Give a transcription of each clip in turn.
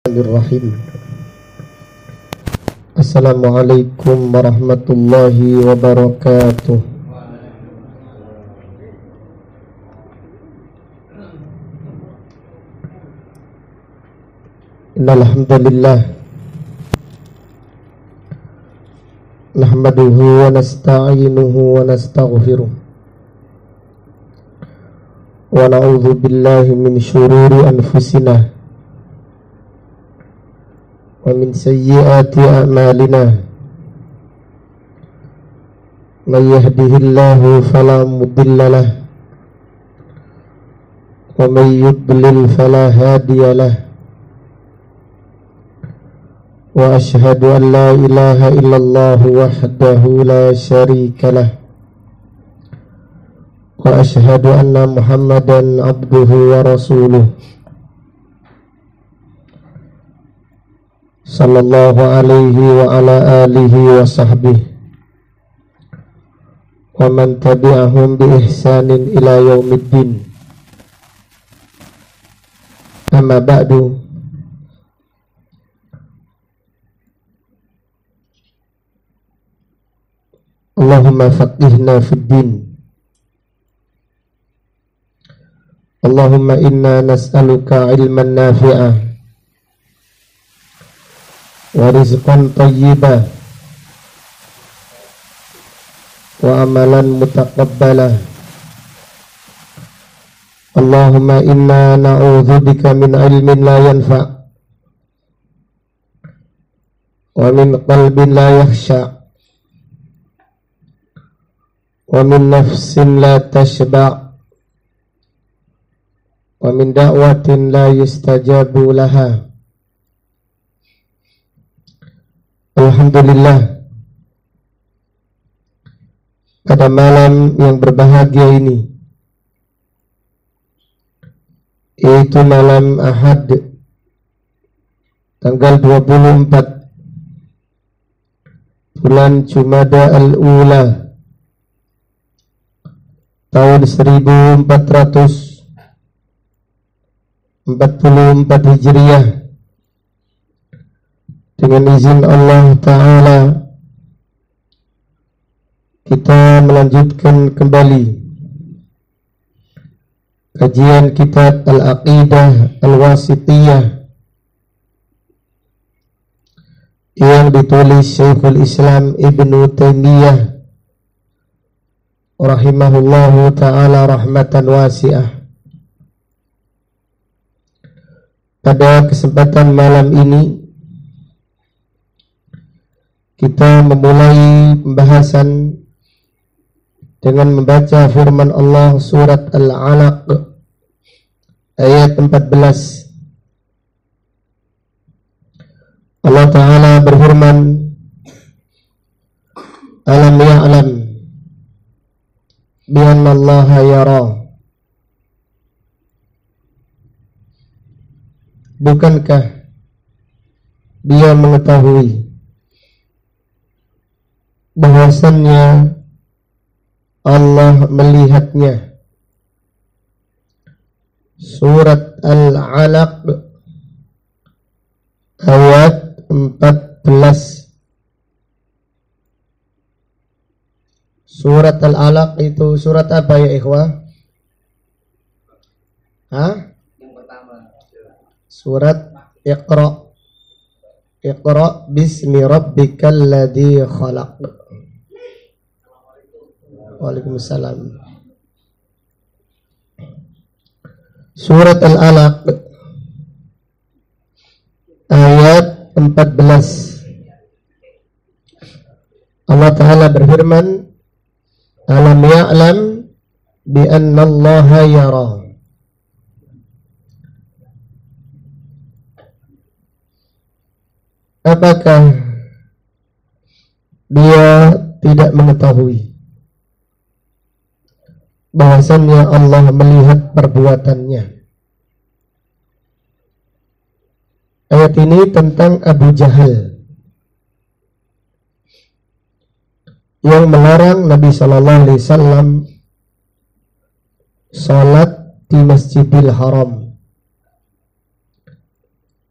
Bismillahirrahmanirrahim. Assalamualaikum warahmatullahi wabarakatuh. Innal hamdalillah nahmaduhu wa nasta'inuhu wa nastaghfiruh wa na'udzu billahi min syururi anfusina wa min sayyiati a'malina. May yahdihillahu fala mudilla lahu wa may yudlil fala hadiya lahu. Wa ashhadu an la ilaha illallah wahdahu la syarika lah wa ashhadu anna Muhammadan abduhu wa rasuluh sallallahu alaihi wa ala alihi wa sahbihi wa man tabi'ahum bi ihsanin ila yaumiddin. Amma ba'du. Allahumma faqihna fid din. Allahumma inna nas'aluka ilman nafi'ah wa rizqan tayyiban wa amalan mutaqabbalah. Allahumma inna na'udzubika min ilmin la yanfa' wa min qalbin la yakhsha' wa min nafsin la tashba' wa min da'watin la yustajabu laha. Alhamdulillah, pada malam yang berbahagia ini, yaitu malam Ahad tanggal 24 bulan Jumada al-Ula tahun 1444 Hijriah, dengan izin Allah Ta'ala kita melanjutkan kembali kajian kitab Al-Aqidah Al-Wasithiyah yang ditulis Syekhul Islam Ibnu Taimiyah rahimahullahu ta'ala rahmatan wasi'ah. Pada kesempatan malam ini kita memulai pembahasan dengan membaca firman Allah surat Al-Alaq ayat 14. Allah Ta'ala berfirman, alam ya'lam bi'anna Allah yara. Bukankah dia mengetahui bahwasannya Allah melihatnya. Surat Al-Alaq ayat 14. Surat Al-Alaq itu surat apa ya ikhwah? Yang pertama. Surat Iqra. Iqra bismi rabbikal ladzi khalaq. Waalaikumsalam. Surat Al-Alaq ayat 14. Allah Ta'ala berfirman, alam ya'lam bi anna Allah yara. Apakah dia tidak mengetahui bahwasannya Allah melihat perbuatannya? Ayat ini tentang Abu Jahal yang melarang Nabi Sallallahu Alaihi Wasallam salat di Masjidil Haram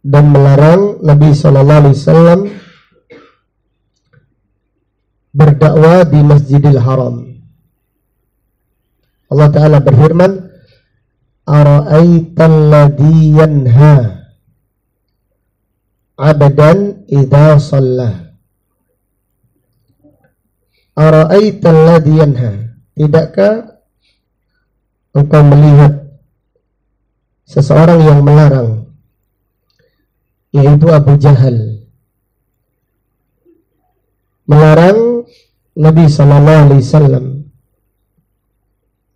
dan melarang Nabi SAW berdakwah di Masjidil Haram. Allah Ta'ala berfirman, ara'aital ladzi yanha 'abdan idza shalla. Ara'aital ladzi yanha, tidakkah engkau melihat seseorang yang melarang, yaitu Abu Jahal, melarang Nabi SAW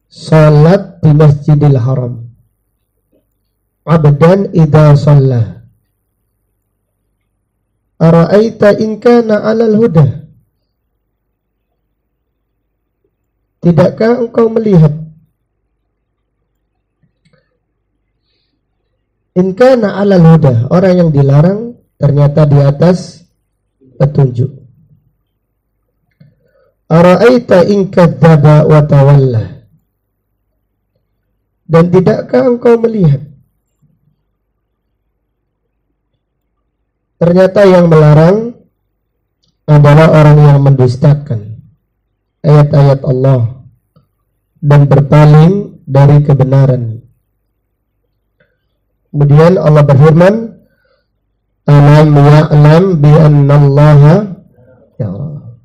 salat di Masjidil Haram, abdan idza shalla. Ara'aita in kana 'alal huda, tidakkah engkau melihat in kana 'alal huda, orang yang dilarang ternyata di atas petunjuk. Ara'aita in kadzdzaba wa tawalla, dan tidakkah engkau melihat ternyata yang melarang adalah orang yang mendustakan ayat-ayat Allah dan berpaling dari kebenaran. Kemudian Allah berfirman, alam ya'lam bi annallaha yara.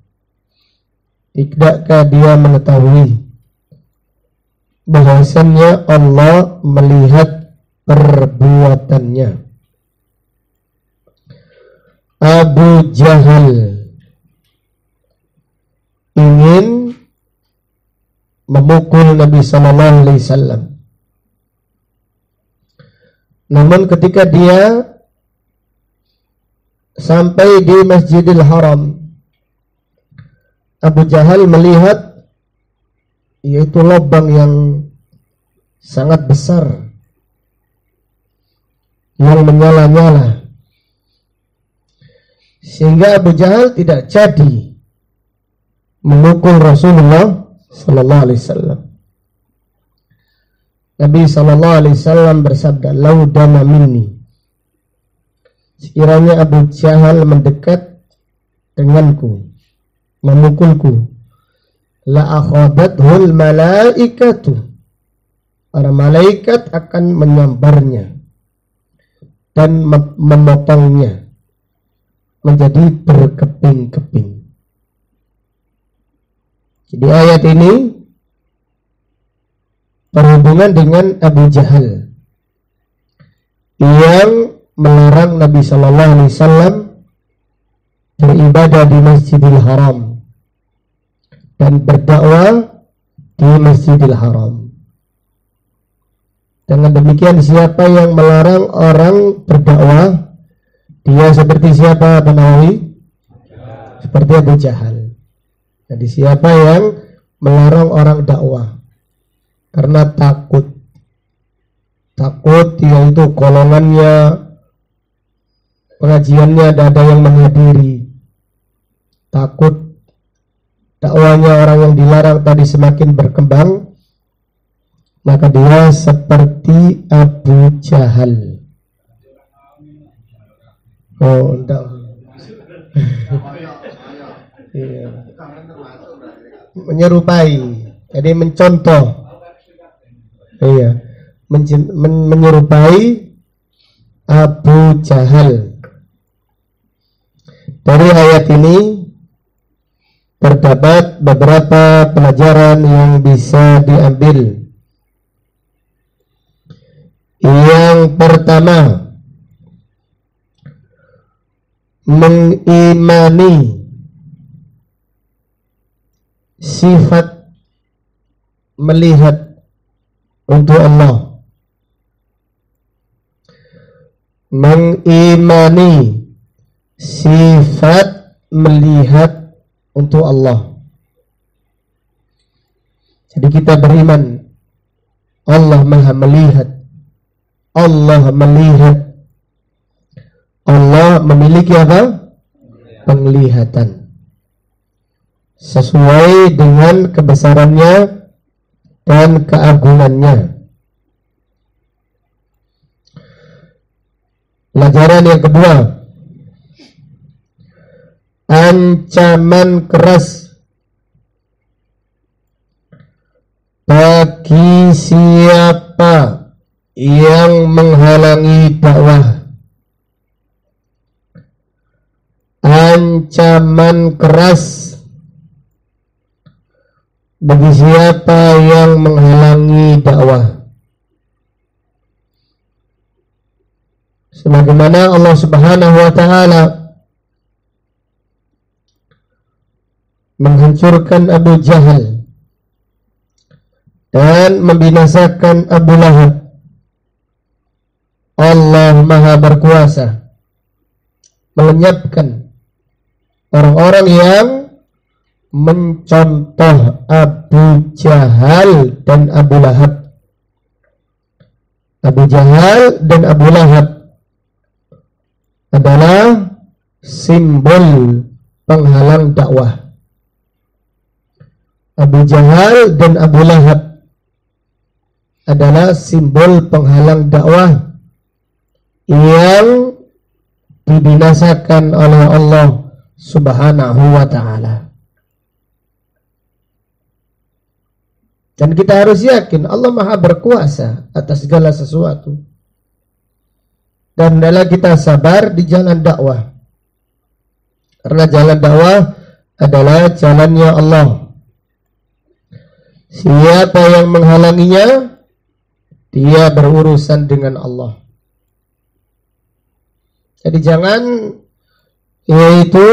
Tidakkah dia mengetahui bahwasannya Allah melihat perbuatannya. Abu Jahal ingin memukul Nabi SAW. Namun ketika dia sampai di Masjidil Haram, Abu Jahal melihat yaitu lubang yang sangat besar yang menyala-nyala, sehingga Abu Jahal tidak jadi memukul Rasulullah sallallahu alaihi wasallam. Nabi sallallahu alaihi wasallam bersabda, "Lau dama minni." Sekiranya Abu Jahal mendekat denganku, memukulku, la akhadathul malaikatu, para malaikat akan menyambarnya dan memotongnya menjadi berkeping-keping. Jadi ayat ini berhubungan dengan Abu Jahal yang melarang Nabi Sallallahu Alaihi Wasallam beribadah di Masjidil Haram dan berdakwah di Masjidil Haram. Dengan demikian, siapa yang melarang orang berdakwah, dia seperti siapa, Pak Nawawi? Seperti Abu Jahal. Jadi siapa yang melarang orang dakwah karena takut yaitu golongannya, pengajiannya ada yang menghadiri, takut dakwanya orang yang dilarang tadi semakin berkembang, maka dia seperti Abu Jahal. Oh, enggak. Iya. Menyerupai, jadi mencontoh. Iya. Menyerupai Abu Jahal. Dari ayat ini terdapat beberapa pelajaran yang bisa diambil. Yang pertama, mengimani sifat melihat untuk Allah. Mengimani sifat melihat untuk Allah. Jadi kita beriman Allah Maha melihat, Allah melihat, Allah memiliki apa? Penglihatan sesuai dengan kebesarannya dan keagungannya. Pelajaran yang kedua, ancaman keras bagi siapa yang menghalangi dakwah. Ancaman keras bagi siapa yang menghalangi dakwah. Sebagaimana Allah Subhanahu wa taala menghancurkan Abu Jahal dan membinasakan Abu Lahab. Allah Maha berkuasa melenyapkan orang-orang yang mencontoh Abu Jahal dan Abu Lahab. Abu Jahal dan Abu Lahab adalah simbol penghalang dakwah. Abu Jahal dan Abu Lahab adalah simbol penghalang dakwah yang dibinasakan oleh Allah Subhanahu wa ta'ala. Dan kita harus yakin Allah Maha berkuasa atas segala sesuatu. Dan hendaklah kita sabar di jalan dakwah. Karena jalan dakwah adalah jalannya Allah. Siapa yang menghalanginya, dia berurusan dengan Allah. Jadi jangan yaitu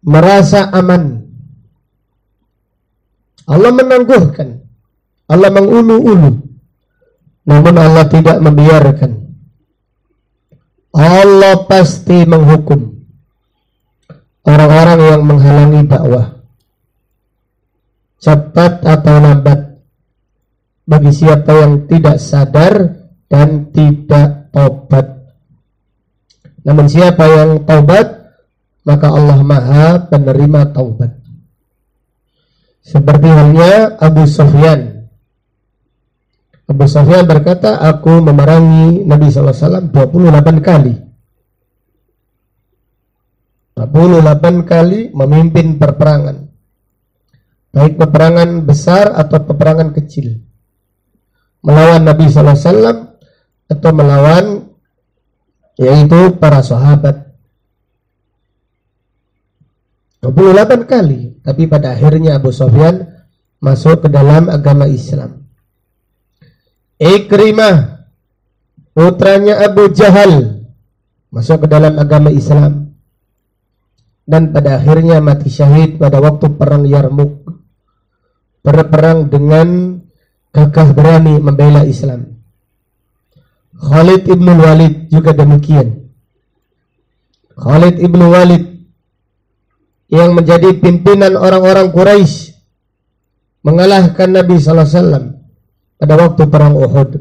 merasa aman. Allah menangguhkan, Allah mengulu-ulu, namun Allah tidak membiarkan. Allah pasti menghukum orang-orang yang menghalangi dakwah, cepat atau lambat, bagi siapa yang tidak sadar dan tidak taubat. Namun siapa yang taubat, maka Allah Maha penerima taubat. Seperti halnya Abu Sufyan. Abu Sufyan berkata, aku memerangi Nabi SAW 28 kali. 28 kali memimpin perperangan. Baik peperangan besar atau peperangan kecil. Melawan Nabi SAW atau melawan yaitu para sahabat. 28 kali. Tapi pada akhirnya Abu Sufyan masuk ke dalam agama Islam. Ikrimah, putranya Abu Jahal, masuk ke dalam agama Islam. Dan pada akhirnya mati syahid pada waktu perang Yarmuk. Berperang dengan gagah berani membela Islam. Khalid ibn Walid juga demikian. Khalid ibn Walid yang menjadi pimpinan orang-orang Quraisy mengalahkan Nabi SAW pada waktu perang Uhud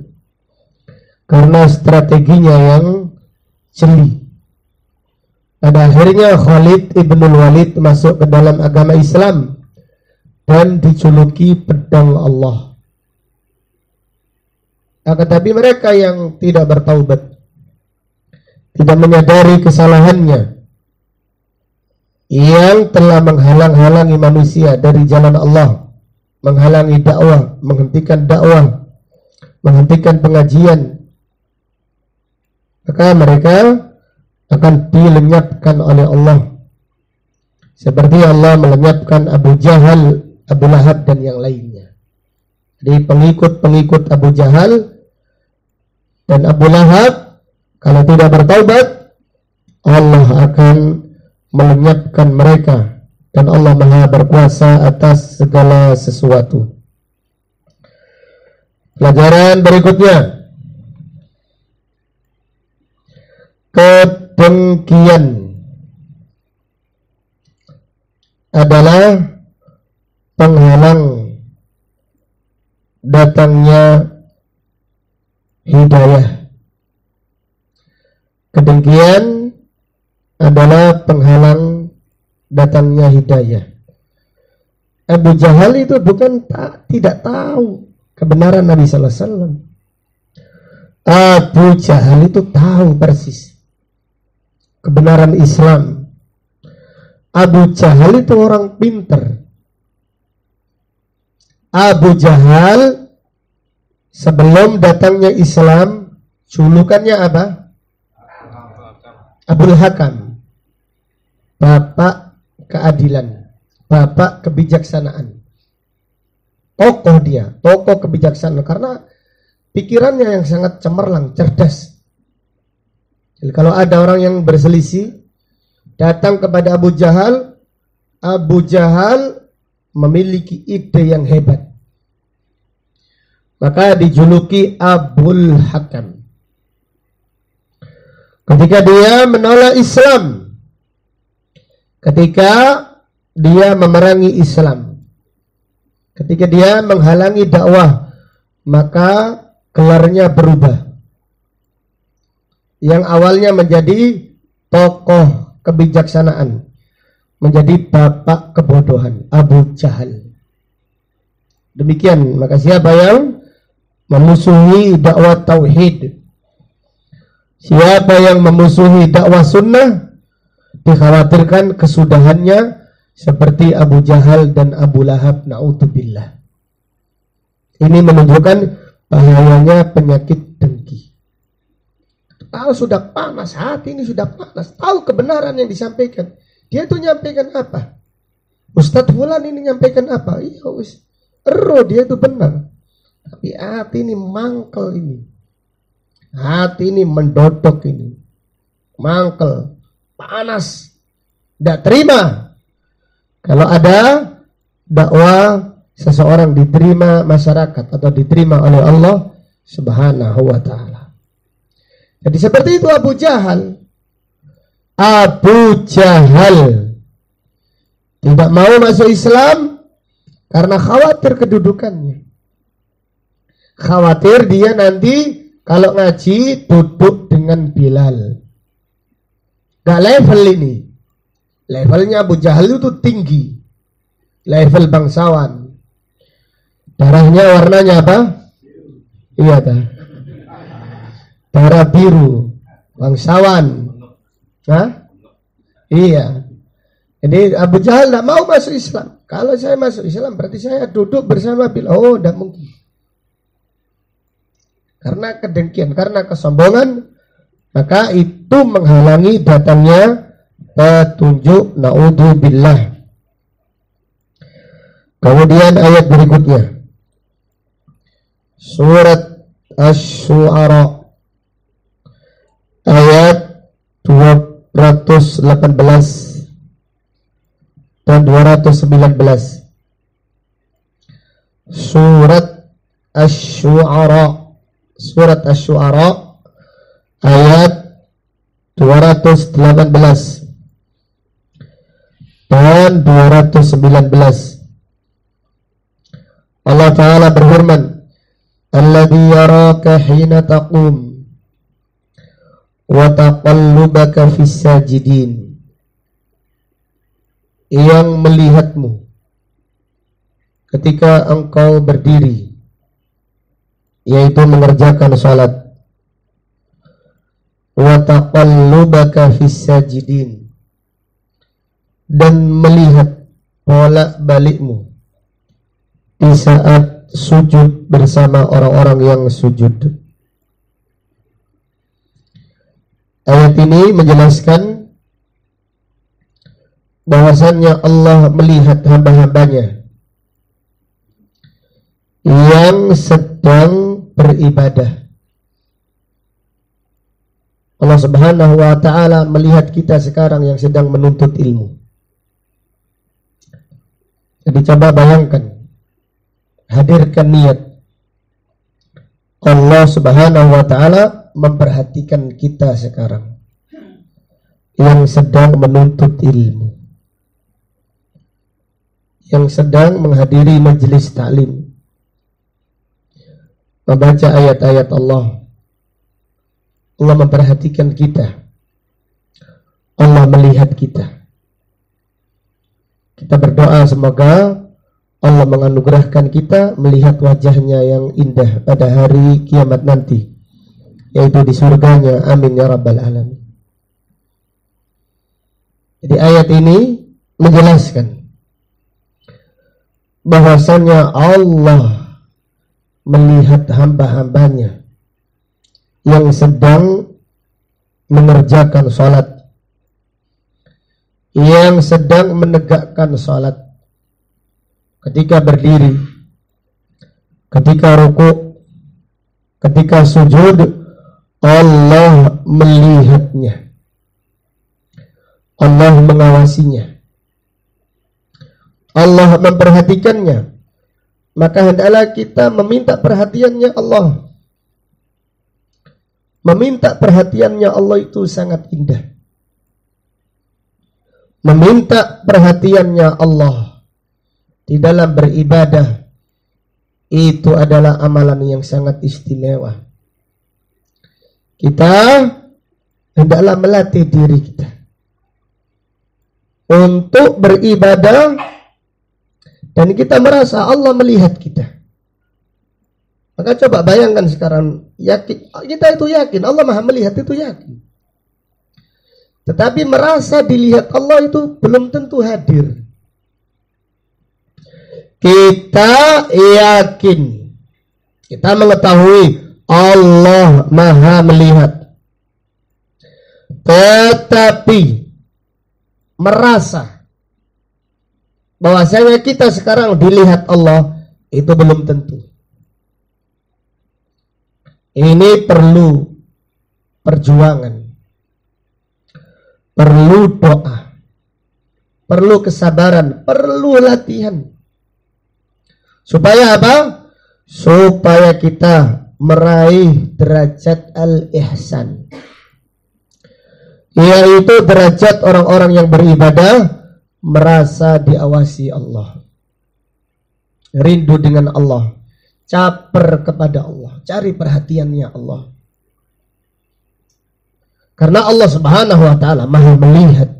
karena strateginya yang jeli. Pada akhirnya Khalid ibn Walid masuk ke dalam agama Islam dan dijuluki pedang Allah. Tetapi mereka yang tidak bertaubat, tidak menyadari kesalahannya, yang telah menghalang-halangi manusia dari jalan Allah, menghalangi dakwah, menghentikan dakwah, menghentikan pengajian, maka mereka akan dilenyapkan oleh Allah. Seperti Allah melenyapkan Abu Jahal, Abu Lahab dan yang lainnya. Jadi pengikut-pengikut Abu Jahal dan Abu Lahab kalau tidak bertaubat, Allah akan melenyapkan mereka, dan Allah Maha berkuasa atas segala sesuatu. Pelajaran berikutnya, kedengkian adalah penghalang datangnya hidayah. Kedengkian adalah penghalang datangnya hidayah. Abu Jahal itu bukan tidak tahu kebenaran Nabi SAW, Abu Jahal itu tahu persis kebenaran Islam. Abu Jahal itu orang pinter. Abu Jahal sebelum datangnya Islam julukannya apa? Abul Hakam, bapak keadilan, bapak kebijaksanaan. Tokoh dia, tokoh kebijaksanaan karena pikirannya yang sangat cemerlang, cerdas. Jadi kalau ada orang yang berselisih datang kepada Abu Jahal memiliki ide yang hebat. Maka dijuluki Abul Hakam. Ketika dia menolak Islam, ketika dia memerangi Islam, ketika dia menghalangi dakwah, maka gelarnya berubah. Yang awalnya menjadi tokoh kebijaksanaan menjadi bapak kebodohan, Abu Jahal. Demikian, maka siapa yang memusuhi dakwah tauhid, siapa yang memusuhi dakwah sunnah, dikhawatirkan kesudahannya seperti Abu Jahal dan Abu Lahab, na'udzubillah. Ini menunjukkan bahayanya penyakit dengki. Tahu sudah panas, hati ini sudah panas, tahu kebenaran yang disampaikan. Dia itu nyampaikan apa? Ustadz Fulan ini nyampaikan apa? Iya wis, dia itu benar. Tapi hati ini mangkel ini. Hati ini mendodok ini. Mangkel, panas, tidak terima. Kalau ada dakwah seseorang diterima masyarakat atau diterima oleh Allah Subhanahu wa ta'ala. Jadi seperti itu Abu Jahal. Abu Jahal tidak mau masuk Islam karena khawatir kedudukannya. Khawatir dia nanti kalau ngaji duduk dengan Bilal. Gak level ini. Levelnya Abu Jahal itu tinggi. Level bangsawan. Darahnya warnanya apa? Iya tak? Darah biru, bangsawan. Hah? Iya. Jadi Abu Jahal tidak mau masuk Islam. Kalau saya masuk Islam berarti saya duduk bersama Bilal. Oh, tidak mungkin. Karena kedengkian, karena kesombongan, maka itu menghalangi datangnya petunjuk, na'udzubillah. Kemudian ayat berikutnya, surat Asy-Syu'ara ayat 218 dan 219. Surat Asy-Syu'ara, surat Asy-Syu'ara ayat 218 dan 219. Allah Ta'ala berfirman, alladzi yaraka hina taqum wa taqallubaka fis sajidin, yang melihatmu ketika engkau berdiri, yaitu mengerjakan salat, wa taqallubaka fis sajidin, dan melihat bolak-balikmu di saat sujud bersama orang-orang yang sujud. Ayat ini menjelaskan bahwasannya Allah melihat hamba-hambanya yang sedang beribadah. Allah Subhanahu wa ta'ala melihat kita sekarang yang sedang menuntut ilmu. Jadi coba bayangkan, hadirkan niat, Allah Subhanahu wa ta'ala memperhatikan kita sekarang yang sedang menuntut ilmu, yang sedang menghadiri majelis taklim, membaca ayat-ayat Allah. Allah memperhatikan kita, Allah melihat kita. Kita berdoa semoga Allah menganugerahkan kita melihat wajahnya yang indah pada hari kiamat nanti, yaitu di surganya. Amin ya rabbal alamin. Jadi ayat ini menjelaskan bahwasanya Allah melihat hamba-hambanya yang sedang mengerjakan sholat, yang sedang menegakkan sholat, ketika berdiri, ketika rukuk, ketika sujud, Allah melihatnya, Allah mengawasinya, Allah memperhatikannya. Maka hendaklah kita meminta perhatiannya Allah. Meminta perhatiannya Allah itu sangat indah. Meminta perhatiannya Allah di dalam beribadah itu adalah amalan yang sangat istimewa. Kita hendaklah melatih diri kita untuk beribadah dan kita merasa Allah melihat kita. Maka coba bayangkan sekarang, yakin kita itu yakin Allah Maha melihat, itu yakin. Tetapi merasa dilihat Allah itu belum tentu hadir. Kita yakin, kita mengetahui Allah Maha melihat, tetapi merasa bahwasanya kita sekarang dilihat Allah itu belum tentu. Ini perlu perjuangan, perlu doa, perlu kesabaran, perlu latihan. Supaya apa? Supaya kita meraih derajat al-ihsan, yaitu derajat orang-orang yang beribadah merasa diawasi Allah, rindu dengan Allah, caper kepada Allah, cari perhatiannya Allah. Karena Allah Subhanahu wa ta'ala Maha melihat,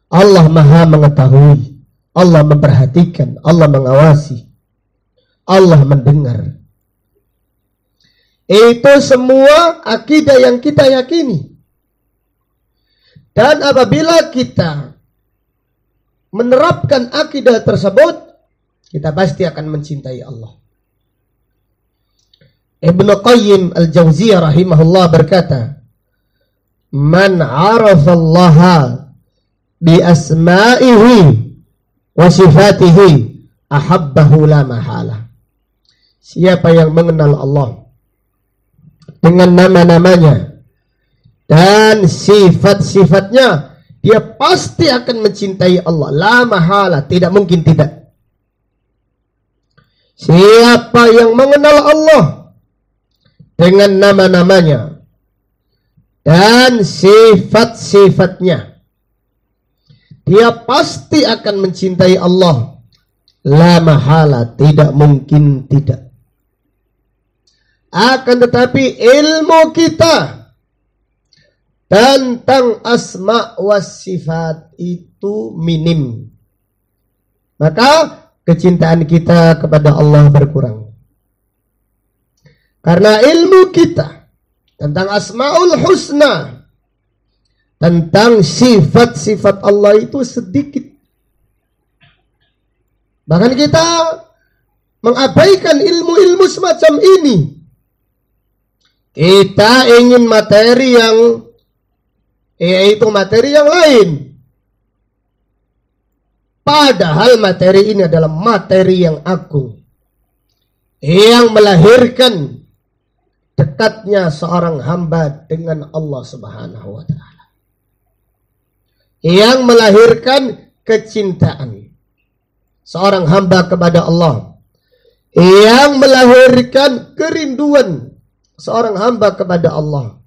Allah Maha mengetahui, Allah memperhatikan, Allah mengawasi, Allah mendengar. Itu semua akidah yang kita yakini. Dan apabila kita menerapkan akidah tersebut, kita pasti akan mencintai Allah. Ibnu Qayyim al-Jauziyah rahimahullah berkata, "Man 'arafallaha bi asma'ihi wa sifatihi ahabbahu la mahala." Siapa yang mengenal Allah dengan nama-namanya dan sifat-sifatnya, dia pasti akan mencintai Allah. La mahala, tidak mungkin tidak. Siapa yang mengenal Allah dengan nama-namanya dan sifat-sifatnya, dia pasti akan mencintai Allah. La mahala, tidak mungkin tidak. Akan tetapi ilmu kita tentang asma wa sifat itu minim, maka kecintaan kita kepada Allah berkurang. Karena ilmu kita tentang asmaul husna, tentang sifat-sifat Allah itu sedikit. Bahkan kita mengabaikan ilmu-ilmu semacam ini. Kita ingin materi yang, yaitu materi yang lain. Padahal materi ini adalah materi yang agung, yang melahirkan dekatnya seorang hamba dengan Allah Subhanahu wa ta'ala, yang melahirkan kecintaan seorang hamba kepada Allah, yang melahirkan kerinduan seorang hamba kepada Allah,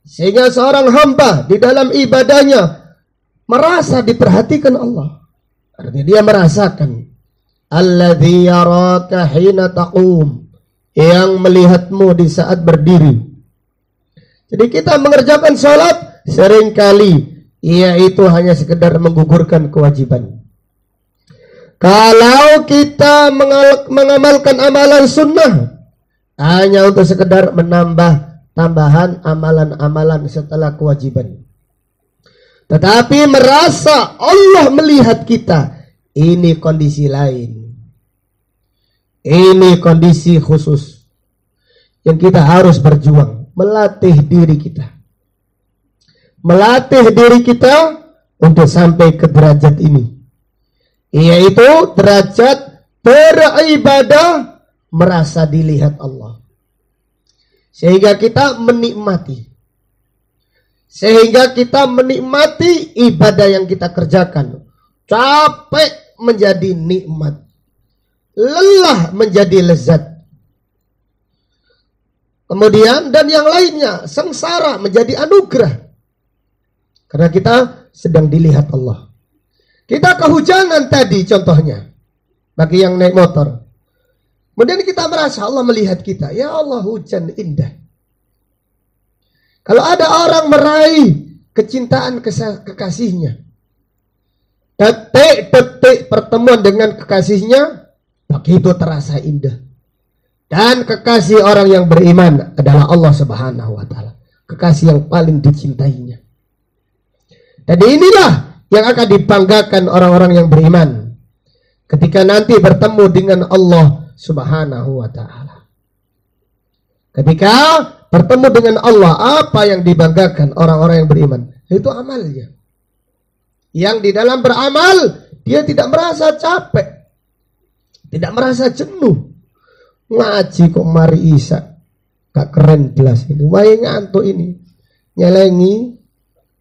sehingga seorang hamba di dalam ibadahnya merasa diperhatikan Allah. Artinya dia merasakan alladzi yaraka hina taqum, yang melihatmu di saat berdiri. Jadi kita mengerjakan salat seringkali yaitu hanya sekedar menggugurkan kewajiban. Kalau kita mengamalkan amalan sunnah, hanya untuk sekedar menambah tambahan amalan-amalan setelah kewajiban. Tetapi merasa Allah melihat kita, ini kondisi lain. Ini kondisi khusus yang kita harus berjuang, melatih diri kita. Melatih diri kita untuk sampai ke derajat ini, yaitu derajat beribadah merasa dilihat Allah, sehingga kita menikmati ibadah yang kita kerjakan. Capek menjadi nikmat, lelah menjadi lezat, kemudian dan yang lainnya sengsara menjadi anugerah, karena kita sedang dilihat Allah. Kita kehujanan tadi contohnya, bagi yang naik motor, kemudian kita merasa Allah melihat kita. Ya Allah, hujan indah. Kalau ada orang meraih kecintaan kekasihnya, detik-detik pertemuan dengan kekasihnya, begitu terasa indah. Dan kekasih orang yang beriman adalah Allah Subhanahu wa Ta'ala, kekasih yang paling dicintainya. Jadi inilah yang akan dibanggakan orang-orang yang beriman ketika nanti bertemu dengan Allah Subhanahu wa Ta'ala. Ketika bertemu dengan Allah, apa yang dibanggakan orang-orang yang beriman? Itu amalnya. Yang di dalam beramal, dia tidak merasa capek, tidak merasa jenuh. Ngaji kok mari Isa, gak keren jelas ini, wae ngantuk ini, nyelengi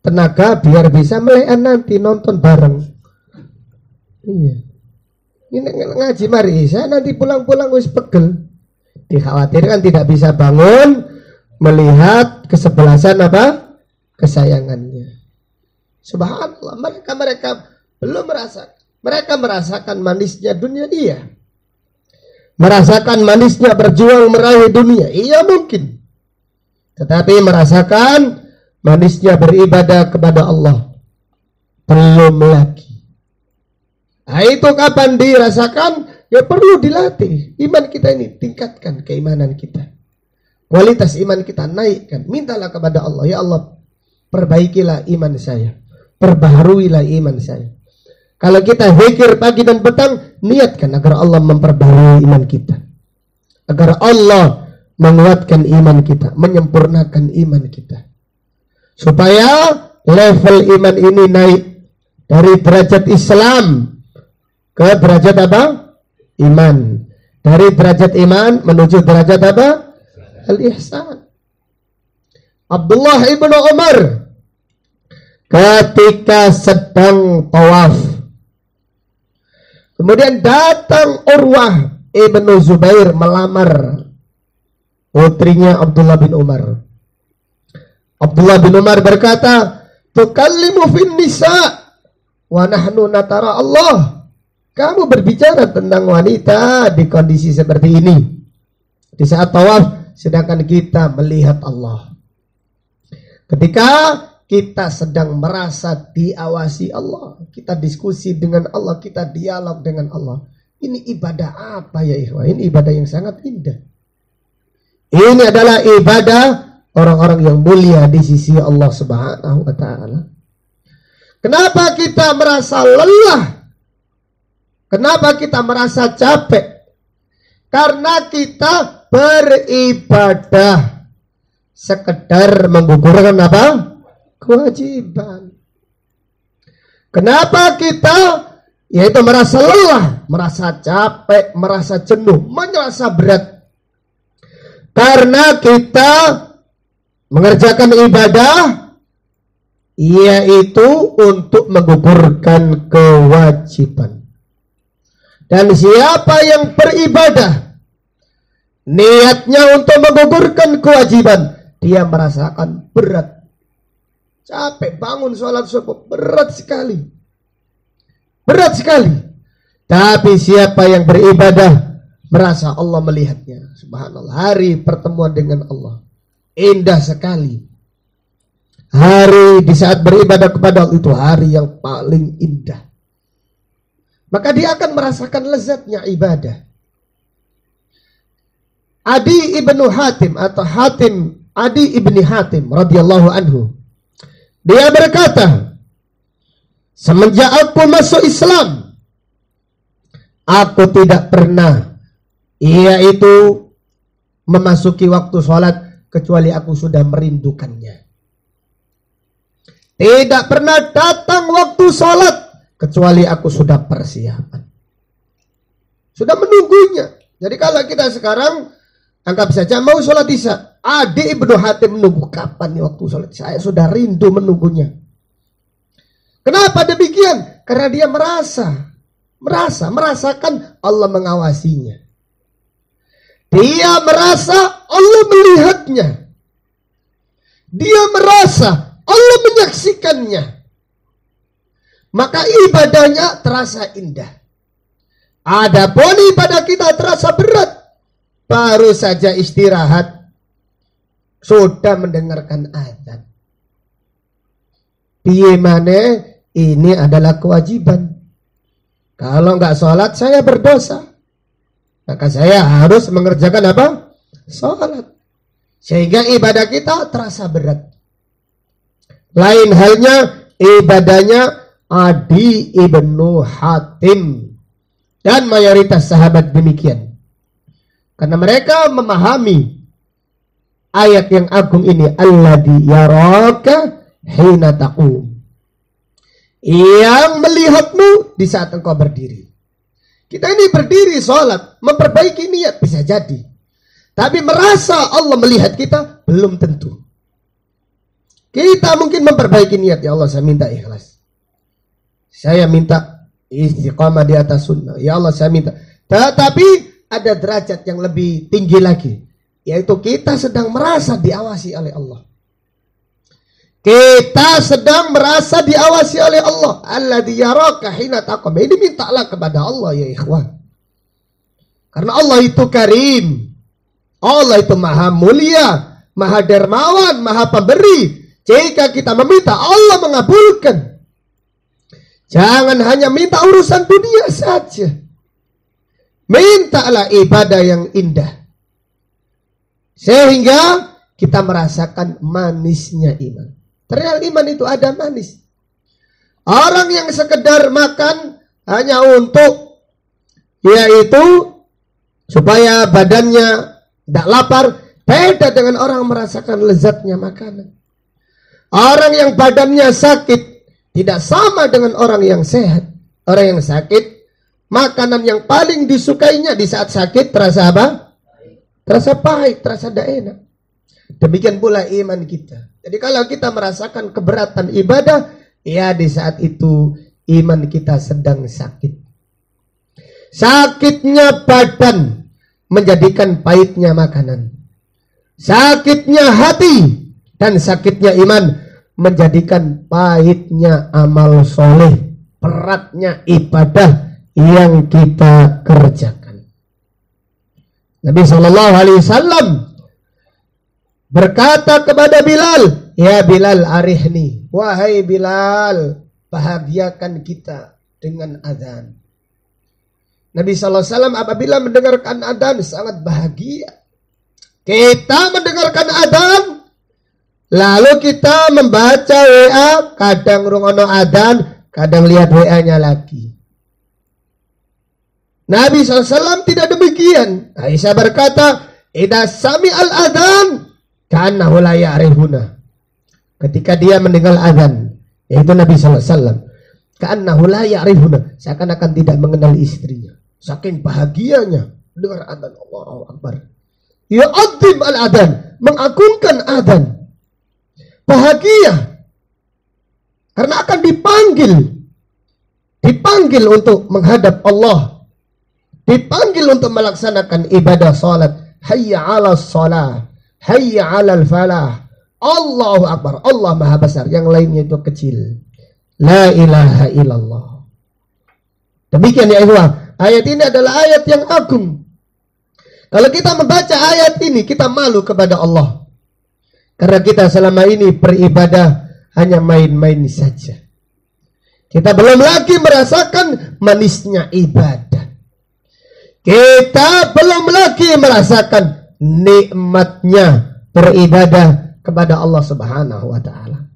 tenaga biar bisa melekan nanti nonton bareng. Iya, ini ngaji mari Isa, nanti pulang-pulang wis pegel. Dikhawatirkan tidak bisa bangun melihat kesebelasan apa? Kesayangannya. Subhanallah, mereka belum merasakan. Mereka merasakan manisnya dunia dia. Merasakan manisnya berjuang meraih dunia. Iya mungkin. Tetapi merasakan manisnya beribadah kepada Allah, belum lagi. Nah, itu kapan dirasakan? Ya perlu dilatih. Iman kita ini, tingkatkan keimanan kita. Kualitas iman kita naikkan. Mintalah kepada Allah, ya Allah, perbaikilah iman saya, perbaharuilah iman saya. Kalau kita zikir pagi dan petang, niatkan agar Allah memperbaharui iman kita, agar Allah menguatkan iman kita, menyempurnakan iman kita, supaya level iman ini naik dari derajat Islam ke derajat apa? Iman. Dari derajat iman menuju derajat apa? Al-ihsan. Abdullah ibnu Umar ketika sedang tawaf, kemudian datang Urwah ibnu Zubair melamar putrinya Abdullah bin Umar. Abdullah bin Umar berkata, "Tukallimu fin nisa wa nahnu natara Allah." Kamu berbicara tentang wanita di kondisi seperti ini, di saat tawaf, sedangkan kita melihat Allah. Ketika kita sedang merasa diawasi Allah, kita diskusi dengan Allah, kita dialog dengan Allah. Ini ibadah apa ya ikhwah? Ini ibadah yang sangat indah. Ini adalah ibadah orang-orang yang mulia di sisi Allah Subhanahu wa Ta'ala. Kenapa kita merasa lelah? Kenapa kita merasa capek? Karena kita beribadah sekedar menggugurkan apa? Kewajiban. Kenapa kita yaitu merasa lelah, merasa capek, merasa jenuh, merasa berat? Karena kita mengerjakan ibadah yaitu untuk menggugurkan kewajiban. Dan siapa yang beribadah niatnya untuk menggugurkan kewajiban, dia merasakan berat, capek, bangun sholat subuh, berat sekali. Berat sekali. Tapi siapa yang beribadah merasa Allah melihatnya. Subhanallah, hari pertemuan dengan Allah indah sekali. Hari di saat beribadah kepada Allah itu hari yang paling indah. Maka dia akan merasakan lezatnya ibadah. Adi ibnu Hatim atau Adi ibni Hatim radhiyallahu anhu. Dia berkata, semenjak aku masuk Islam, aku tidak pernah yaitu memasuki waktu sholat kecuali aku sudah merindukannya. Tidak pernah datang waktu sholat kecuali aku sudah persiapan, sudah menunggunya. Jadi kalau kita sekarang anggap saja mau sholat isya, Adi ibnu Hatim menunggu kapan nih waktu sholat isya. Saya sudah rindu menunggunya. Kenapa demikian? Karena dia merasakan Allah mengawasinya. Dia merasa Allah melihatnya. Dia merasa Allah menyaksikannya. Maka ibadahnya terasa indah. Adapun ibadah kita terasa berat, baru saja istirahat sudah mendengarkan azan. Piye maneh, ini adalah kewajiban. Kalau nggak sholat saya berdosa, maka saya harus mengerjakan apa? Sholat. Sehingga ibadah kita terasa berat. Lain halnya ibadahnya Adi ibnu Hatim dan mayoritas sahabat demikian. Karena mereka memahami ayat yang agung ini, alladzi yaraka hina taqum, yang melihatmu di saat engkau berdiri. Kita ini berdiri sholat, memperbaiki niat bisa jadi, tapi merasa Allah melihat kita belum tentu. Kita mungkin memperbaiki niat, ya Allah saya minta ikhlas, saya minta istiqamah di atas sunnah, ya Allah saya minta. Tetapi ada derajat yang lebih tinggi lagi, yaitu kita sedang merasa diawasi oleh Allah. Kita sedang merasa diawasi oleh Allah. Alladzi yaraka hina taqum. Ini mintalah kepada Allah ya ikhwan. Karena Allah itu karim. Allah itu maha mulia, maha dermawan, maha pemberi. Jika kita meminta, Allah mengabulkan. Jangan hanya minta urusan dunia saja. Mintalah ibadah yang indah. Sehingga kita merasakan manisnya iman. Real iman itu ada manis. Orang yang sekedar makan hanya untuk yaitu supaya badannya tidak lapar, beda dengan orang merasakan lezatnya makanan. Orang yang badannya sakit tidak sama dengan orang yang sehat. Orang yang sakit, makanan yang paling disukainya di saat sakit terasa apa? Terasa pahit, terasa tidak enak. Demikian pula iman kita. Jadi kalau kita merasakan keberatan ibadah, ya di saat itu iman kita sedang sakit. Sakitnya badan menjadikan pahitnya makanan. Sakitnya hati dan sakitnya iman menjadikan pahitnya amal soleh, beratnya ibadah yang kita kerjakan. Nabi SAW berkata kepada Bilal, ya Bilal arihni, wahai Bilal, bahagiakan kita dengan azan. Nabi SAW apabila mendengarkan azan sangat bahagia. Kita mendengarkan azan, lalu kita membaca WA, kadang rungono azan, kadang lihat WA-nya lagi. Nabi SAW tidak demikian. Aisyah berkata, idza sami'al adzan ka'annahu la ya'rifuna. Ketika dia mendengar azan, yaitu Nabi SAW, ka'annahu la ya'rifuna, seakan-akan tidak mengenal istrinya. Saking bahagianya dengar azan, Allahu Akbar. Yu'adzim al-adzan, mengagungkan azan. Bahagia karena akan dipanggil untuk menghadap Allah, dipanggil untuk melaksanakan ibadah salat. Hayya 'alas shalah, hayya 'alal falah. Allahu Akbar, Allah Maha Besar, yang lainnya itu kecil. La ilaha illallah. Demikian ya ikhwah, ayat ini adalah ayat yang agung. Kalau kita membaca ayat ini, kita malu kepada Allah. Karena kita selama ini beribadah hanya main-main saja. Kita belum lagi merasakan manisnya ibadah. Kita belum lagi merasakan nikmatnya beribadah kepada Allah Subhanahu wa taala.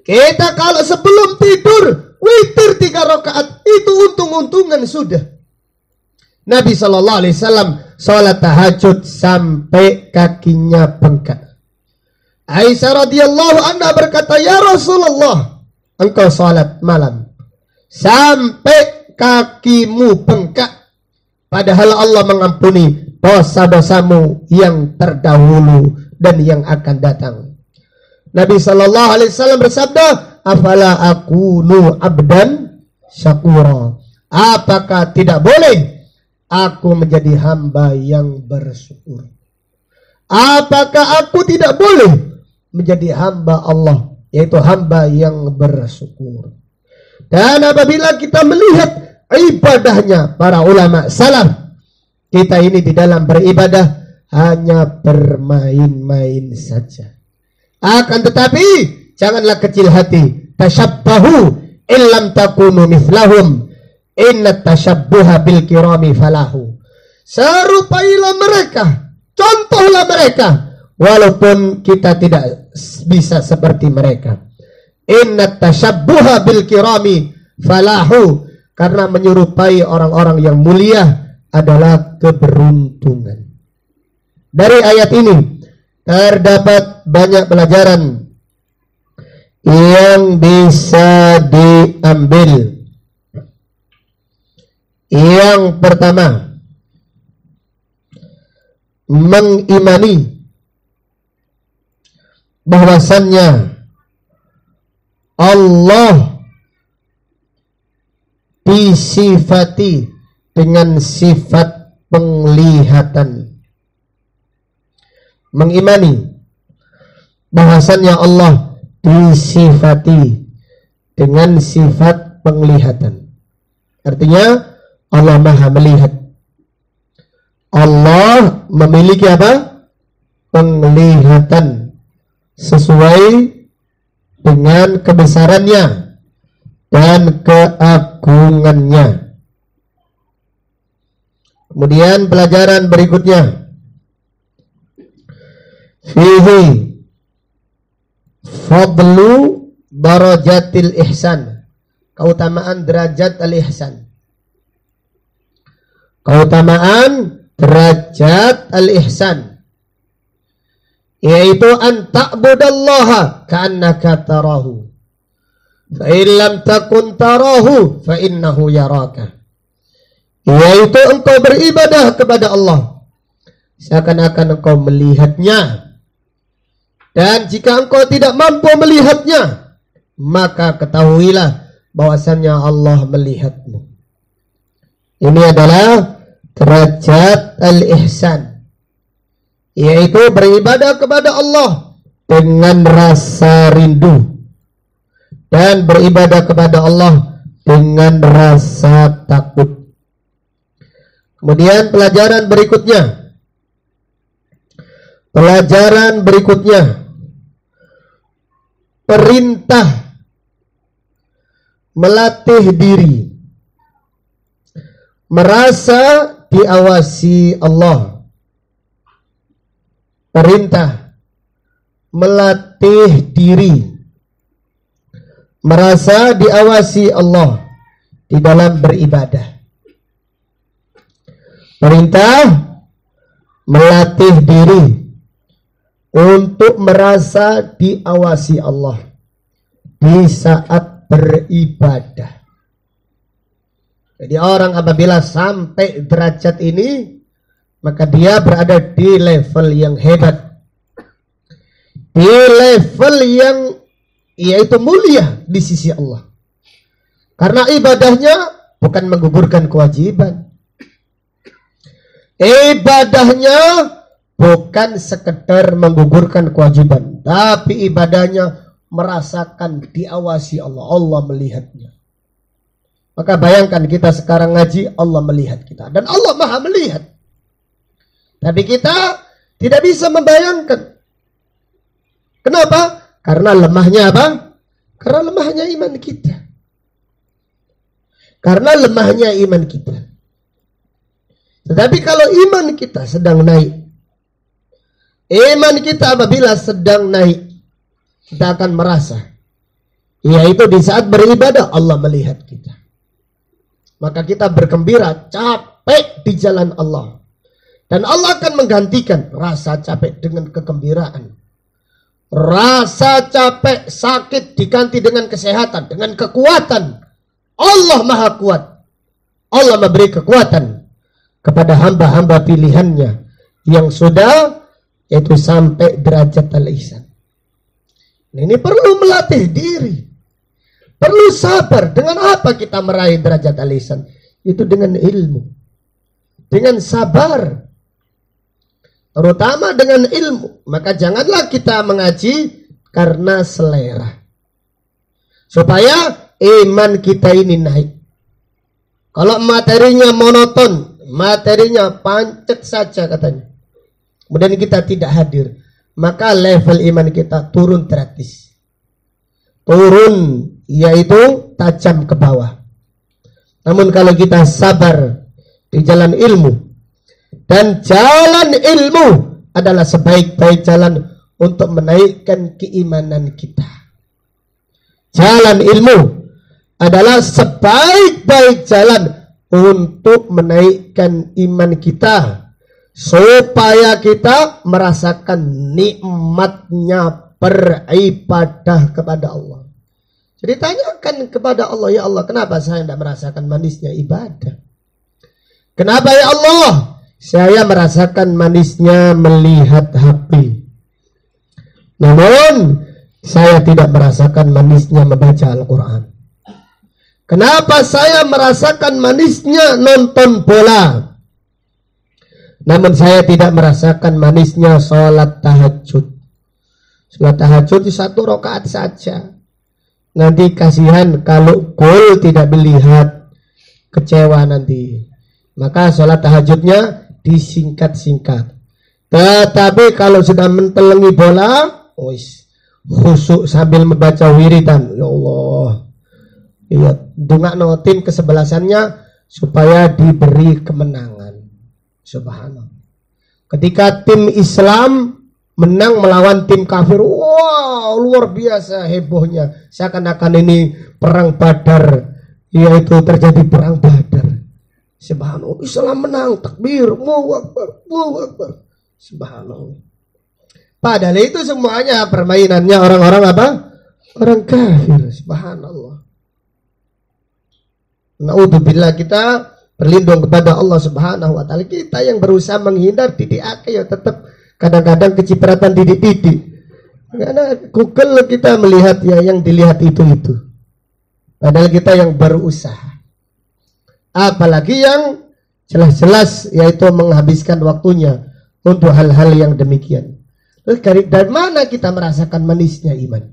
Kita kalau sebelum tidur witir 3 rakaat itu untung-untungan sudah. Nabi sallallahu alaihi wasallam salat tahajud sampai kakinya bengkak. Aisyah radhiyallahu anha berkata, "Ya Rasulullah, engkau salat malam sampai kakimu bengkak, padahal Allah mengampuni dosa-dosamu yang terdahulu dan yang akan datang." Nabi sallallahu alaihi wasallam bersabda, "Afala akunu abdan syakura?" Apakah tidak boleh aku menjadi hamba yang bersyukur? Apakah aku tidak boleh menjadi hamba Allah, yaitu hamba yang bersyukur? Dan apabila kita melihat ibadahnya para ulama salaf, kita ini di dalam beribadah hanya bermain-main saja. Akan tetapi janganlah kecil hati. Tashabbahu illam takunu mithlahum, inna tashabbuha bil kirami falahu. Serupailah mereka, contohlah mereka, walaupun kita tidak bisa seperti mereka. Inna tashabbuha bil kirami falahu, karena menyerupai orang-orang yang mulia adalah keberuntungan. Dari ayat ini terdapat banyak pelajaran yang bisa diambil. Yang pertama, mengimani bahwasannya Allah disifati dengan sifat penglihatan. Mengimani bahwasannya Allah disifati dengan sifat penglihatan. Artinya Allah Maha melihat. Allah memiliki apa? Penglihatan sesuai dengan kebesarannya dan keagungannya. Kemudian pelajaran berikutnya, fihi fadlu darajatil ihsan, keutamaan derajat al-ihsan. Keutamaan derajat al-ihsan, yaitu an ta'budallaha ka'annaka tarahu, fa in lam takun tarahu fa innahu yaraka. Yaitu engkau beribadah kepada Allah seakan-akan engkau melihatnya. Dan jika engkau tidak mampu melihatnya, maka ketahuilah bahwasannya Allah melihatmu. Ini adalah derajat al-ihsan, yaitu beribadah kepada Allah dengan rasa rindu dan beribadah kepada Allah dengan rasa takut. Kemudian pelajaran berikutnya, perintah melatih diri, merasa diawasi Allah. Perintah melatih diri, merasa diawasi Allah di dalam beribadah. Perintah melatih diri untuk merasa diawasi Allah di saat beribadah. Jadi orang apabila sampai derajat ini, maka dia berada di level yang hebat, di level yang yaitu mulia di sisi Allah. Karena ibadahnya bukan menggugurkan kewajiban. Ibadahnya bukan sekedar menggugurkan kewajiban, tapi ibadahnya merasakan diawasi Allah. Allah melihatnya. Maka bayangkan kita sekarang ngaji, Allah melihat kita. Dan Allah Maha melihat. Tapi kita tidak bisa membayangkan. Kenapa? Karena lemahnya apa? Karena lemahnya iman kita. Karena lemahnya iman kita. Tetapi kalau iman kita sedang naik, Iman kita apabila sedang naik, kita akan merasa, yaitu di saat beribadah Allah melihat kita. Maka kita bergembira, capek di jalan Allah. Dan Allah akan menggantikan rasa capek dengan kegembiraan. Rasa capek, sakit diganti dengan kesehatan, dengan kekuatan. Allah Maha Kuat. Allah memberi kekuatan kepada hamba-hamba pilihannya yang sudah yaitu sampai derajat al-ihsan. Ini perlu melatih diri. Perlu sabar. Dengan apa kita meraih derajat al-ihsan? Itu dengan ilmu. Dengan sabar. Terutama dengan ilmu. Maka janganlah kita mengaji karena selera. Supaya iman kita ini naik. Kalau materinya monoton, materinya pancet saja katanya, kemudian kita tidak hadir, maka level iman kita turun drastis. Turun, yaitu tajam ke bawah. Namun kalau kita sabar di jalan ilmu, dan jalan ilmu adalah sebaik-baik jalan untuk menaikkan keimanan kita. Jalan ilmu adalah sebaik-baik jalan untuk menaikkan iman kita, supaya kita merasakan nikmatnya beribadah kepada Allah. Jadi tanyakan kepada Allah, ya Allah, kenapa saya tidak merasakan manisnya ibadah? Kenapa ya Allah saya merasakan manisnya melihat HP, namun saya tidak merasakan manisnya membaca Al-Quran? Kenapa saya merasakan manisnya nonton bola, namun saya tidak merasakan manisnya sholat tahajud? Sholat tahajud di 1 rakaat saja. Nanti kasihan kalau gol tidak melihat, kecewa nanti. Maka sholat tahajudnya disingkat-singkat. Tetapi kalau sudah mentelengi bola, khusyuk sambil membaca wiridan. Ya Allah, iya, dongakno tim kesebelasannya supaya diberi kemenangan. Subhanallah. Ketika tim Islam menang melawan tim kafir, wow, luar biasa hebohnya. Seakan-akan ini perang Badar, yaitu terjadi perang Badar. Subhanallah, Islam menang, takbir, Allahu Akbar, Allahu Akbar. Subhanallah. Padahal itu semuanya permainannya orang-orang apa? Orang kafir. Subhanallah. Naudzubillah, kita berlindung kepada Allah Subhanahu wa taala. Kita yang berusaha menghindar didik ya tetap kadang-kadang kecipratan didik-didik. Karena Google kita melihat ya yang dilihat itu. Padahal kita yang berusaha. Apalagi yang jelas-jelas yaitu menghabiskan waktunya untuk hal-hal yang demikian. Terus dari mana kita merasakan manisnya iman?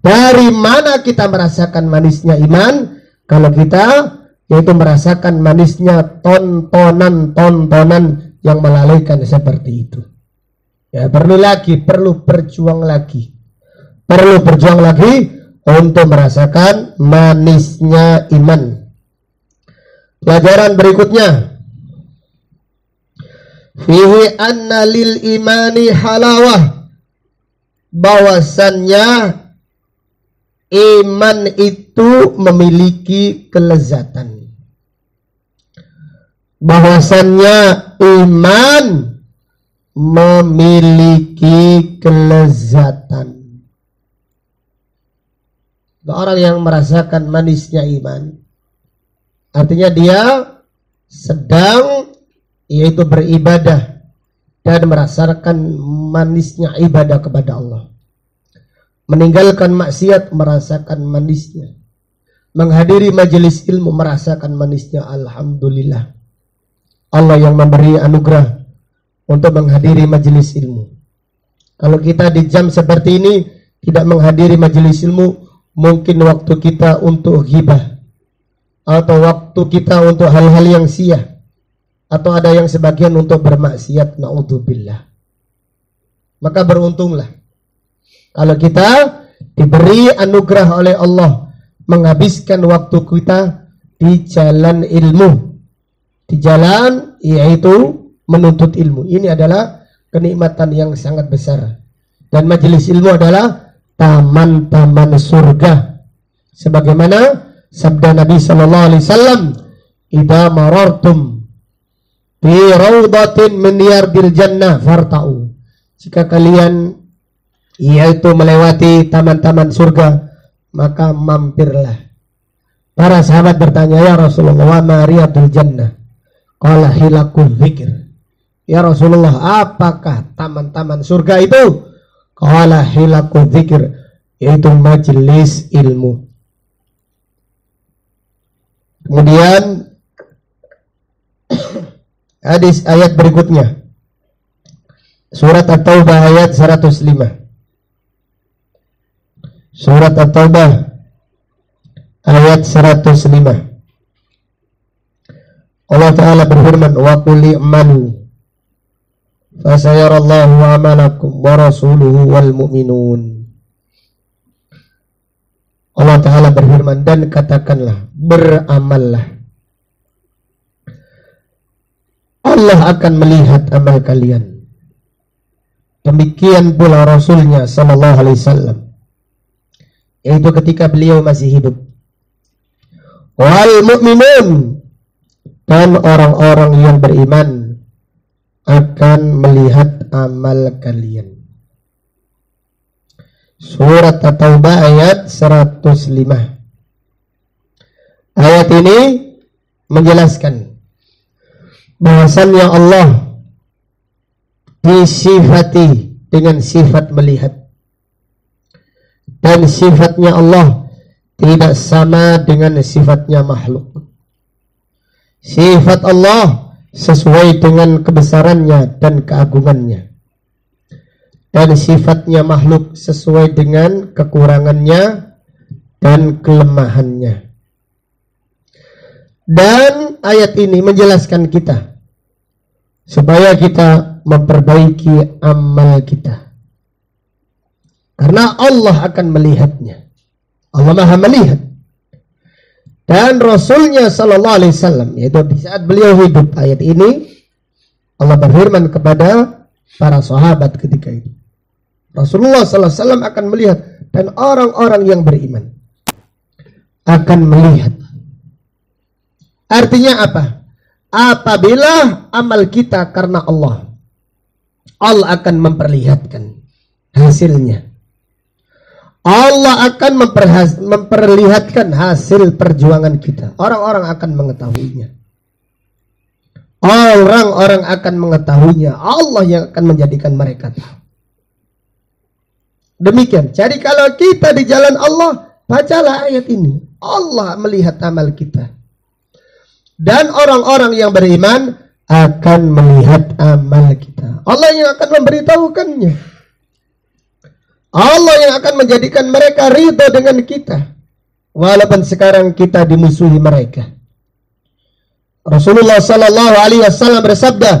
Dari mana kita merasakan manisnya iman? Kalau kita yaitu merasakan manisnya tontonan-tontonan yang melalaikan seperti itu. Ya, perlu berjuang lagi. Perlu berjuang lagi untuk merasakan manisnya iman. Pelajaran berikutnya. Fihi anna lil imani halawah. Bahwasannya iman itu memiliki kelezatan. Bahwasannya iman memiliki kelezatan. Orang yang merasakan manisnya iman, artinya dia sedang yaitu beribadah dan merasakan manisnya ibadah kepada Allah. Meninggalkan maksiat, merasakan manisnya. Menghadiri majelis ilmu, merasakan manisnya. Alhamdulillah, Allah yang memberi anugerah untuk menghadiri majelis ilmu. Kalau kita di jam seperti ini tidak menghadiri majelis ilmu, mungkin waktu kita untuk ghibah, atau waktu kita untuk hal-hal yang sia, atau ada yang sebagian untuk bermaksiat. Na'udzubillah. Maka beruntunglah kalau kita diberi anugerah oleh Allah menghabiskan waktu kita di jalan ilmu, di jalan yaitu menuntut ilmu. Ini adalah kenikmatan yang sangat besar. Dan majelis ilmu adalah taman-taman surga. Sebagaimana sabda Nabi sallallahu alaihi wasallam, "Idza marartum fi raudatin min riyadil jannah farta'u." Jika kalian yaitu melewati taman-taman surga, maka mampirlah. Para sahabat bertanya, "Ya Rasulullah, ma riyadul jannah?" Qala hilakul dzikr. Ya Rasulullah, apakah taman-taman surga itu? Qala hilakul dzikr, yaitu majelis ilmu. Kemudian hadis ayat berikutnya, surat At-Taubah ayat 105. Surat At-Taubah ayat 105. Allah Ta'ala berfirman, "Wa qul i'malu fasayarallahu amalakum wa rasuluhu wal mu'minun." Allah Ta'ala berfirman, dan katakanlah, beramallah, Allah akan melihat amal kalian. Demikian pula Rasulnya sallallahu alaihi wasallam, yaitu ketika beliau masih hidup. Wal mu'minun, dan orang-orang yang beriman akan melihat amal kalian. Surat At-Taubah ayat 105. Ayat ini menjelaskan bahwasannya Allah disifati dengan sifat melihat, dan sifatnya Allah tidak sama dengan sifatnya makhluk. Sifat Allah sesuai dengan kebesarannya dan keagungannya, dan sifatnya makhluk sesuai dengan kekurangannya dan kelemahannya. Dan ayat ini menjelaskan kita supaya kita memperbaiki amal kita, karena Allah akan melihatnya. Allah Maha melihat. Dan Rasulnya sallallahu alaihi wasallam, yaitu di saat beliau hidup, ayat ini Allah berfirman kepada para sahabat ketika itu, Rasulullah sallallahu alaihi wasallam akan melihat, dan orang-orang yang beriman akan melihat. Artinya apa? Apabila amal kita karena Allah, Allah akan memperlihatkan hasilnya. Allah akan memperlihatkan hasil perjuangan kita. Orang-orang akan mengetahuinya. Orang-orang akan mengetahuinya. Allah yang akan menjadikan mereka tahu. Demikian. Jadi kalau kita di jalan Allah, bacalah ayat ini. Allah melihat amal kita. Dan orang-orang yang beriman akan melihat amal kita. Allah yang akan memberitahukannya. Allah yang akan menjadikan mereka ridho dengan kita, walaupun sekarang kita dimusuhi mereka. Rasulullah sallallahu alaihi wasallam bersabda,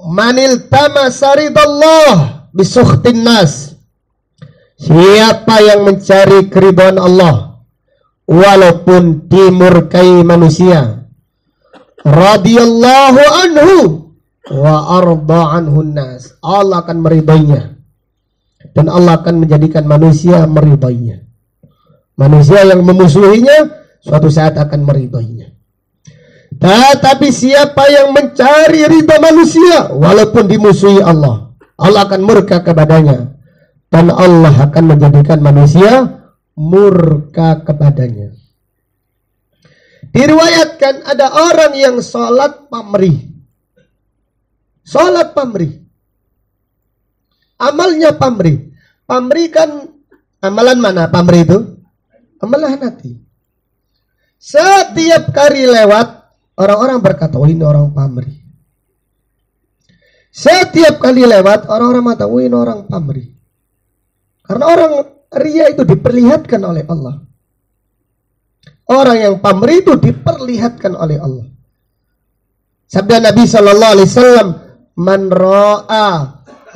"Manil tamasa ridallah bisukhtin nas." Siapa yang mencari keridhaan Allah walaupun dimurkai manusia, radhiyallahu anhu wa arda anhu nas. Allah akan meridainya. Dan Allah akan menjadikan manusia meridainya. Manusia yang memusuhinya suatu saat akan meridainya. Tetapi siapa yang mencari ridha manusia walaupun dimusuhi Allah, Allah akan murka kepadanya. Dan Allah akan menjadikan manusia murka kepadanya. Diriwayatkan ada orang yang sholat pamrih. Sholat pamrih. Amalnya pamrih. Pamrih kan amalan mana pamrih itu? Amalan hati. Setiap kali lewat, orang-orang berkata, "Oh, ini orang pamrih." Setiap kali lewat, orang-orang mengatakan, "Oh, ini orang pamrih." Karena orang ria itu diperlihatkan oleh Allah. Orang yang pamrih itu diperlihatkan oleh Allah. Sabda Nabi sallallahu alaihi wasallam, "Man ra'a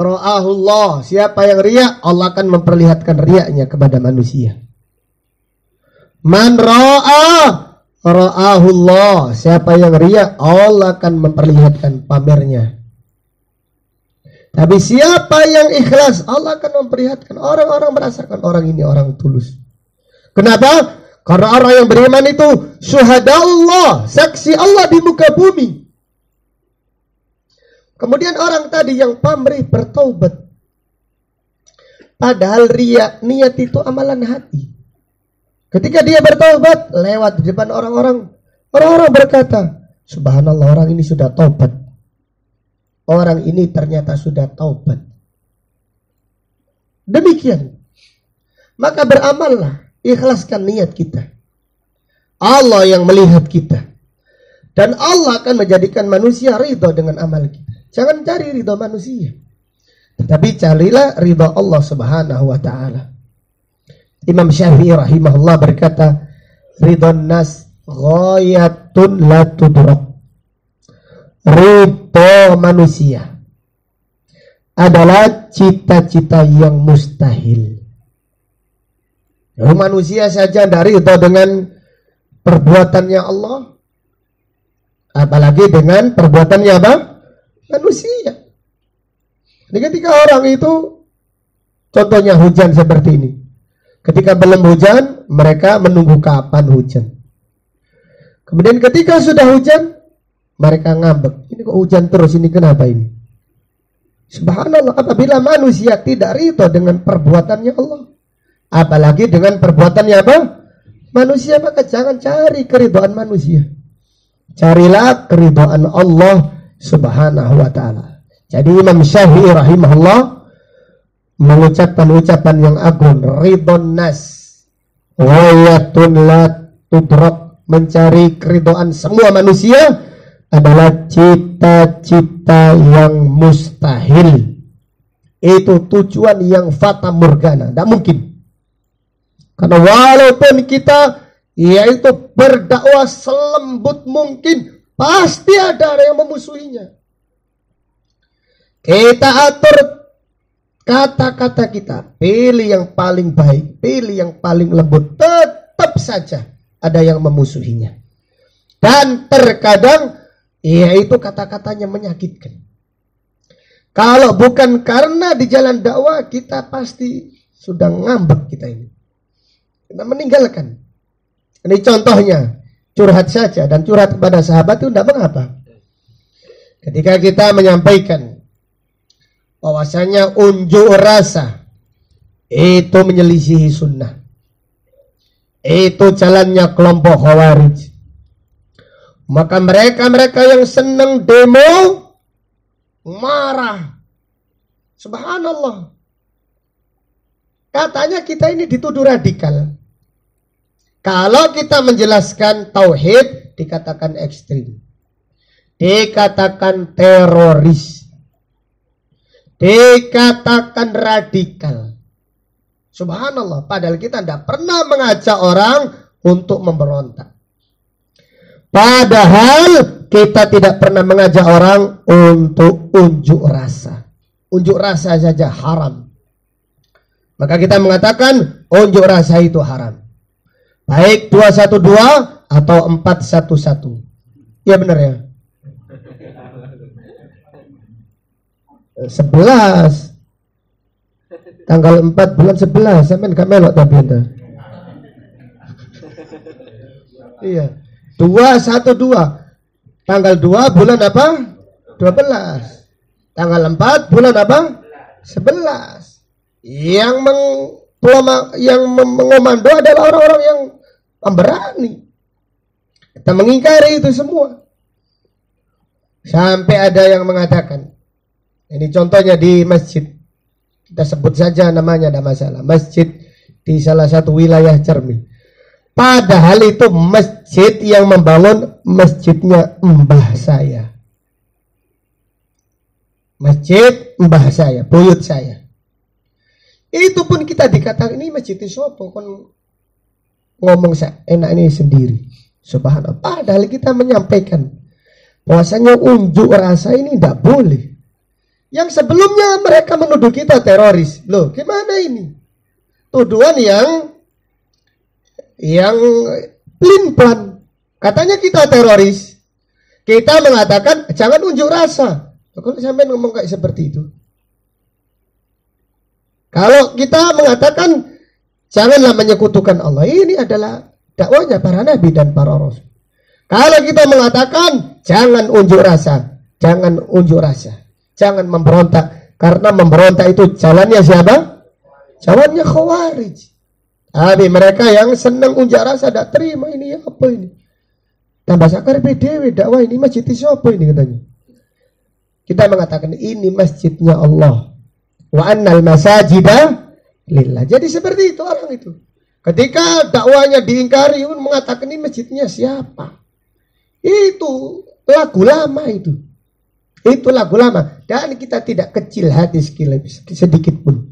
ra'ahullah." Siapa yang riya, Allah akan memperlihatkan riyanya kepada manusia. Man ra'a ra'ahullah. Siapa yang riya, Allah akan memperlihatkan pamernya. Tapi siapa yang ikhlas, Allah akan memperlihatkan. Orang-orang merasakan orang ini orang tulus. Kenapa? Karena orang yang beriman itu syuhada Allah, saksi Allah di muka bumi. Kemudian orang tadi yang pamrih bertaubat. Padahal riya, niat itu amalan hati. Ketika dia bertaubat, lewat di depan orang-orang berkata, subhanallah, orang ini sudah taubat. Orang ini ternyata sudah taubat. Demikian. Maka beramallah, ikhlaskan niat kita. Allah yang melihat kita. Dan Allah akan menjadikan manusia ridho dengan amal kita. Jangan cari ridho manusia, tetapi carilah ridho Allah subhanahu wa ta'ala. Imam Syafi'i rahimahullah berkata, ridhon nas ghayatun la tudrak. Ridho manusia adalah cita-cita yang mustahil. Lalu manusia saja tidak ridho dengan perbuatannya Allah, apalagi dengan perbuatannya apa? Manusia. Jadi ketika orang itu, contohnya hujan seperti ini. Ketika belum hujan, mereka menunggu kapan hujan. Kemudian ketika sudah hujan, mereka ngambek. Ini kok hujan terus, ini kenapa ini? Subhanallah, apabila manusia tidak ridho dengan perbuatannya Allah, apalagi dengan perbuatannya apa? Manusia, maka jangan cari keridhaan manusia. Carilah keridhaan Allah subhanahu wa ta'ala. Jadi Imam Syafi'i rahimahullah mengucapkan ucapan yang agung, ridhon nas wayatun la tudrak. Mencari keridhaan semua manusia adalah cita-cita yang mustahil. Itu tujuan yang fata morgana, tidak mungkin. Karena walaupun kita yaitu berdakwah selembut mungkin, pasti ada yang memusuhinya. Kita atur kata-kata kita, pilih yang paling baik, pilih yang paling lembut, tetap saja ada yang memusuhinya. Dan terkadang yaitu kata-katanya menyakitkan. Kalau bukan karena di jalan dakwah, kita pasti sudah ngambek kita ini. Kita meninggalkan. Ini contohnya, curhat saja, dan curhat kepada sahabat itu tidak mengapa. Ketika kita menyampaikan bahwasanya unjuk rasa itu menyelisihi sunnah, itu jalannya kelompok Khawarij, maka mereka yang senang demo marah. Subhanallah, katanya kita ini dituduh radikal. Kalau kita menjelaskan tauhid, dikatakan ekstrim, dikatakan teroris, dikatakan radikal. Subhanallah, padahal kita tidak pernah mengajak orang untuk memberontak. Padahal kita tidak pernah mengajak orang untuk unjuk rasa. Unjuk rasa saja haram. Maka kita mengatakan unjuk rasa itu haram. Baik 212 atau 411. Ya benar ya. 11 tanggal 4 bulan 11 sampean gak melok tapi ente. Iya. 212 tanggal 2 bulan apa? 12. Tanggal 4 bulan apa? 11. Yang mengomando adalah orang-orang yang pemberani. Kita mengingkari itu semua. Sampai ada yang mengatakan, ini contohnya di masjid, kita sebut saja namanya, tidak masalah, masjid di salah satu wilayah Cermi. Padahal itu masjid yang membangun masjidnya mbah saya. Masjid mbah saya, buyut saya. Itu pun kita dikatakan ini masjid sopo, kon ngomong enak ini sendiri. Subhanallah. Padahal kita menyampaikan bahwasanya unjuk rasa ini tidak boleh. Yang sebelumnya mereka menuduh kita teroris. Loh, gimana ini? Tuduhan yang pelin-pelan. Katanya kita teroris. Kita mengatakan jangan unjuk rasa. Kalau sampai ngomong kayak seperti itu, Kalau kita mengatakan janganlah menyekutukan Allah, ini adalah dakwanya para nabi dan para rasul. Kalau kita mengatakan jangan unjuk rasa, jangan memberontak, karena memberontak itu jalannya siapa? Jalannya Khawarij. Tapi mereka yang senang unjuk rasa, tidak terima ini apa ini? Tambah sakar PDW dakwah ini masjid siapa ini katanya? Kita mengatakan ini masjidnya Allah. Wa annal masajida lillah. Jadi seperti itu orang itu. Ketika dakwanya diingkari, mengatakan ini masjidnya siapa? Itu lagu lama itu. Itu lagu lama. Dan kita tidak kecil hati sedikit pun.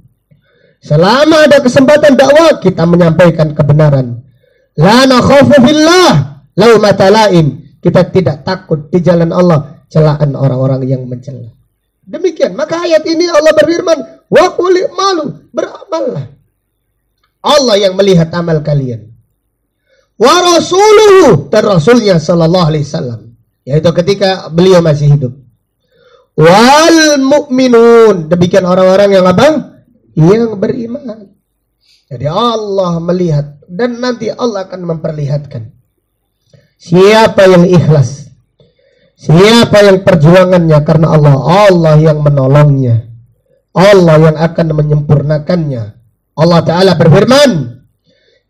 Selama ada kesempatan dakwah, kita menyampaikan kebenaran. La nakhafu fillah laumata laim. Kita tidak takut di jalan Allah celaan orang-orang yang mencela. Demikian. Maka ayat ini Allah berfirman, wa qul malu, beramallah. Allah yang melihat amal kalian. Wa rasuluhu, dan rasulnya sallallahu alaihi wasallam, yaitu ketika beliau masih hidup. Wal mu'minun, demikian orang-orang yang apa? Yang beriman. Jadi Allah melihat dan nanti Allah akan memperlihatkan siapa yang ikhlas, siapa yang perjuangannya karena Allah, Allah yang menolongnya, Allah yang akan menyempurnakannya. Allah Ta'ala berfirman,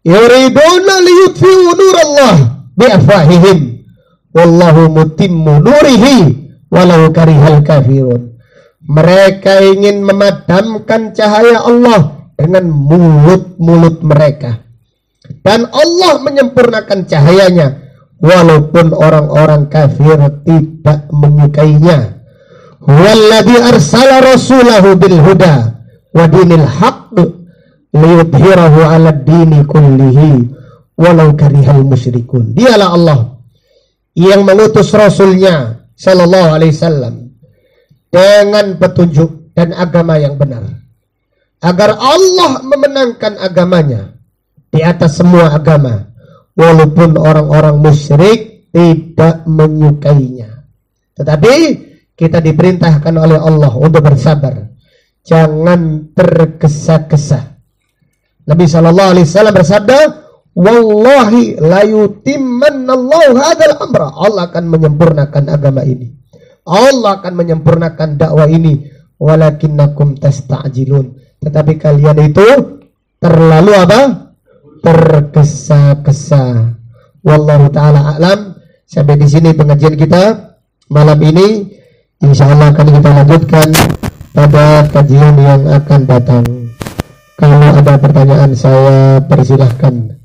yuriduna liyutfi'u nurallah bi'afwahihim wallahu mutimmu nurihi walau karihal kafirun. Mereka ingin memadamkan cahaya Allah dengan mulut-mulut mereka, dan Allah menyempurnakan cahayanya walaupun orang-orang kafir tidak menyukainya. Huwallazi arsala rasulahu bil huda wa dinil haqq liyudhhirahu 'ala ad-dini kullihi walau karihal musyrikun. Dialah Allah yang mengutus rasulnya sallallahu alaihi wasallam dengan petunjuk dan agama yang benar, agar Allah memenangkan agamanya di atas semua agama walaupun orang-orang musyrik tidak menyukainya. Tetapi kita diperintahkan oleh Allah untuk bersabar, jangan tergesa-gesa. Nabi SAW bersabda, wallahi la yutimmanallahu hadzal amra. Allah akan menyempurnakan agama ini, Allah akan menyempurnakan dakwah ini, walakinnakum tasta'jilun. Tetapi kalian itu terlalu apa? Tergesa-gesa. Wallahu taala a'lam. Sampai di sini pengajian kita malam ini. Insyaallah akan kita lanjutkan pada kajian yang akan datang. Kalau ada pertanyaan saya persilahkan.